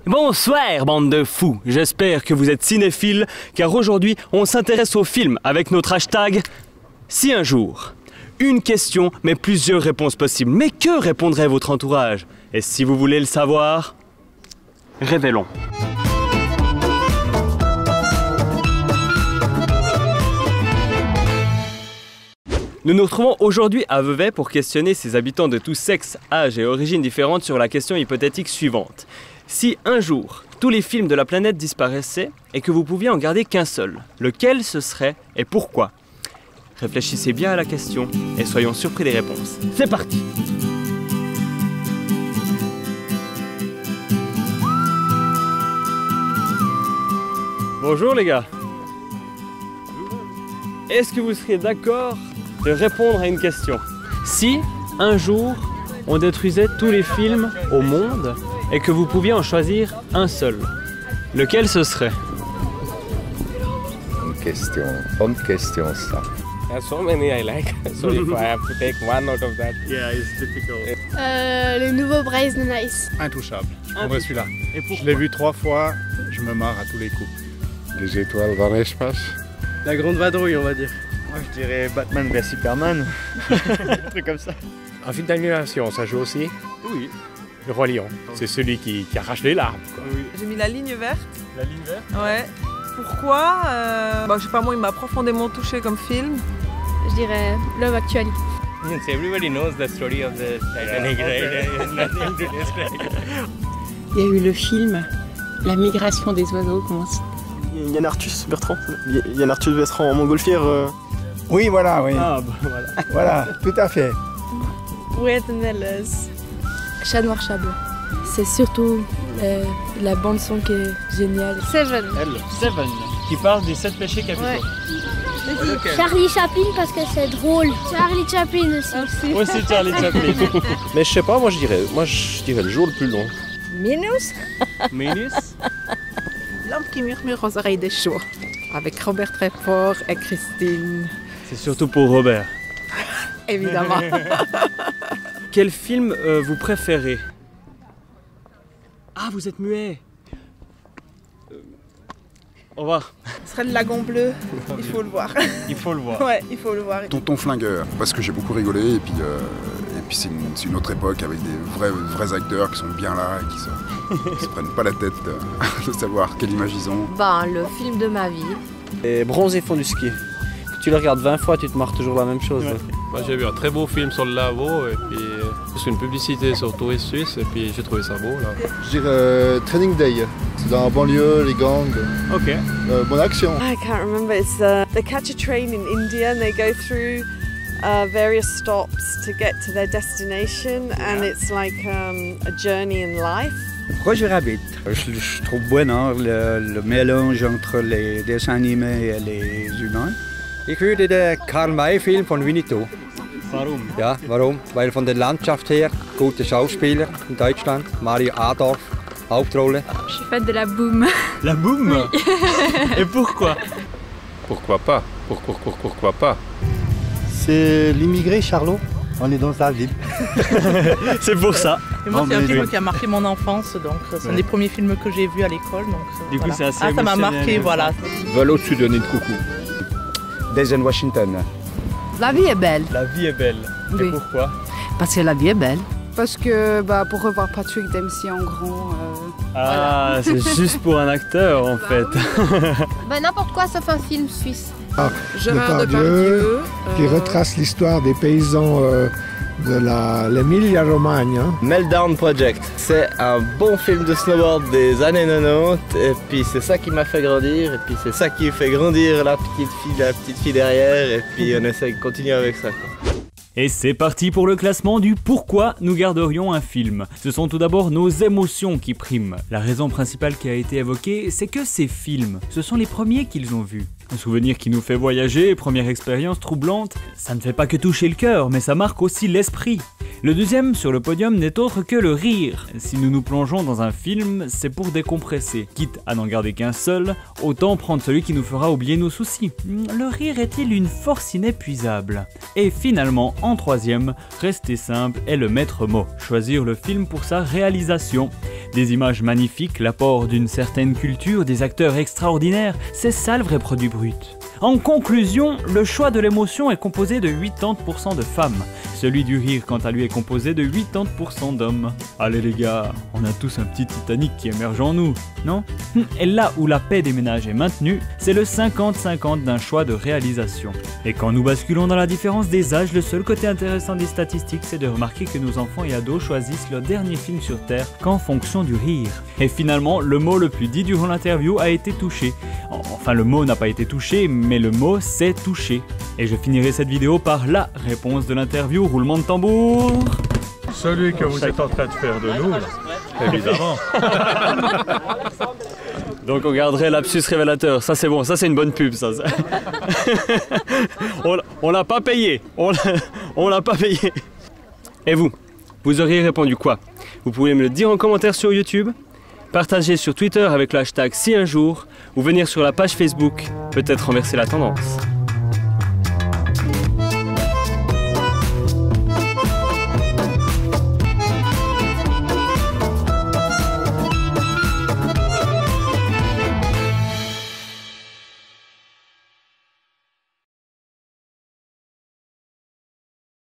Bonsoir bande de fous, j'espère que vous êtes cinéphiles car aujourd'hui on s'intéresse aux films avec notre hashtag Si un jour. Une question mais plusieurs réponses possibles. Mais que répondrait votre entourage? Et si vous voulez le savoir, révélons. Nous nous retrouvons aujourd'hui à Vevey pour questionner ses habitants de tous sexes, âges et origines différentes sur la question hypothétique suivante. Si un jour, tous les films de la planète disparaissaient et que vous pouviez en garder qu'un seul, lequel ce serait et pourquoi? Réfléchissez bien à la question et soyons surpris des réponses. C'est parti! Bonjour les gars! Est-ce que vous seriez d'accord de répondre à une question? Si, un jour, on détruisait tous les films au monde et que vous pouviez en choisir un seul, lequel ce serait? Bonne question ça. There's so many I like, so if I have to take one out of that. Yeah, it's difficult. Le nouveau Bryce de Nice. Intouchable, je prendrais celui-là. Et pourquoi? Je l'ai vu 3 fois, je me marre à tous les coups. Des étoiles dans l'espace. La grande vadrouille, on va dire. Moi je dirais Batman vs Superman, un truc comme ça. Un film d'animation, ça joue aussi? Oui. Le Roi Lion, c'est celui qui arrache les larmes, quoi. Oui. J'ai mis La Ligne Verte. La ligne verte? Ouais. Pourquoi je sais pas, moi il m'a profondément touché comme film. Je dirais Love Actually. Everybody knows the story of the Titanic, right? Nothing to describe. Il y a eu le film La migration des oiseaux, comment ça? Yann Arthus Bertrand. Yann Arthus Bertrand en montgolfière. Oui, voilà, oui. Ah, bah voilà. Voilà, tout à fait. Watermelons. Chat noir, chat blanc. C'est surtout la bande son qui est géniale. Seven. Seven, qui parle des 7 péchés capitaux. Ouais. Charlie Chaplin parce que c'est drôle. Charlie Chaplin aussi. Aussi Charlie Chaplin. Mais je sais pas, moi je dirais le jour le plus long. Minus. Minus. L'homme qui murmure aux oreilles des chevaux. Avec Robert Redford et Christine. C'est surtout pour Robert. Évidemment. Quel film vous préférez? Ah, vous êtes muet. Au revoir. Ce serait Le Lagon Bleu. Il faut le voir. Il faut le voir. Ouais, il faut le voir. Tonton Flingueur, parce que j'ai beaucoup rigolé et puis c'est une autre époque avec des vrais acteurs qui sont bien là et qui se prennent pas la tête de savoir quelle image ils ont. Le film de ma vie. Et Bronze et fond du ski. Tu le regardes 20 fois, tu te marres toujours la même chose. Ouais. Moi j'ai vu un très beau film sur le lavabo et puis c'est une publicité sur Tourist Suisse et puis j'ai trouvé ça beau là. Je dirais Training Day. C'est dans la banlieue, les gangs. Ok. Bonne action. I can't remember. It's they catch a train in India and they go through various stops to get to their destination and it's like a journey in life. Roger Rabbit. Je trouve bon le mélange entre les dessins animés et les humains. Ich würde den Karl-May-Film von Winnetou. Warum? Ja, warum? Weil von der Landschaft her, gute Schauspieler in Deutschland, Mario Adorf, Hauptrolle. Je suis fan de la boum. La boum? Oui. Et pourquoi? Pourquoi pas? Pourquoi pas? C'est L'immigré Charlot. On est dans la ville. C'est pour ça. Et moi, c'est un film qui a marqué mon enfance, donc c'est un des premiers films que j'ai vus à l'école. Du coup, c'est assez ça m'a émotionnel. marqué, voilà. Vol au-dessus de nid de coucou. Denzel Washington. La vie est belle. La vie est belle. Et Oui. pourquoi? Parce que la vie est belle. Parce que pour revoir Patrick Dempsey en grand. Ah, c'est juste pour un acteur en fait. N'importe quoi sauf un film suisse. Gérard Depardieu. Qui retrace l'histoire des paysans de l'Emilia-Romagna. Meltdown Project. C'est un bon film de snowboard des années 90 et puis c'est ça qui m'a fait grandir et puis c'est ça qui fait grandir la petite fille derrière et puis on essaie de continuer avec ça, quoi. Et c'est parti pour le classement du pourquoi nous garderions un film. Ce sont tout d'abord nos émotions qui priment. La raison principale qui a été évoquée, c'est que ces films, ce sont les premiers qu'ils ont vus. Un souvenir qui nous fait voyager, première expérience troublante, ça ne fait pas que toucher le cœur, mais ça marque aussi l'esprit. Le deuxième sur le podium n'est autre que le rire. Si nous nous plongeons dans un film, c'est pour décompresser. Quitte à n'en garder qu'un seul, autant prendre celui qui nous fera oublier nos soucis. Le rire est-il une force inépuisable? Et finalement, en troisième, rester simple est le maître mot. Choisir le film pour sa réalisation. Des images magnifiques, l'apport d'une certaine culture, des acteurs extraordinaires, c'est ça le vrai produit brut. En conclusion, le choix de l'émotion est composé de 80% de femmes. Celui du rire, quant à lui, est composé de 80% d'hommes. Allez les gars, on a tous un petit Titanic qui émerge en nous, non? Et là où la paix des ménages est maintenue, c'est le 50-50 d'un choix de réalisation. Et quand nous basculons dans la différence des âges, le seul côté intéressant des statistiques, c'est de remarquer que nos enfants et ados choisissent leur dernier film sur Terre qu'en fonction du rire. Et finalement, le mot le plus dit durant l'interview a été touché. Enfin, le mot n'a pas été touché, mais le mot s'est touché. Et je finirai cette vidéo par la réponse de l'interview. Roulement de tambour. Celui que vous êtes en train de faire de nous, évidemment. Donc on garderait lapsus révélateur, ça c'est bon, ça c'est une bonne pub ça. On l'a pas payé, on l'a pas payé. Et vous auriez répondu quoi? Vous pouvez me le dire en commentaire sur YouTube, partager sur Twitter avec le hashtag si un jour, ou venir sur la page Facebook, peut-être renverser la tendance.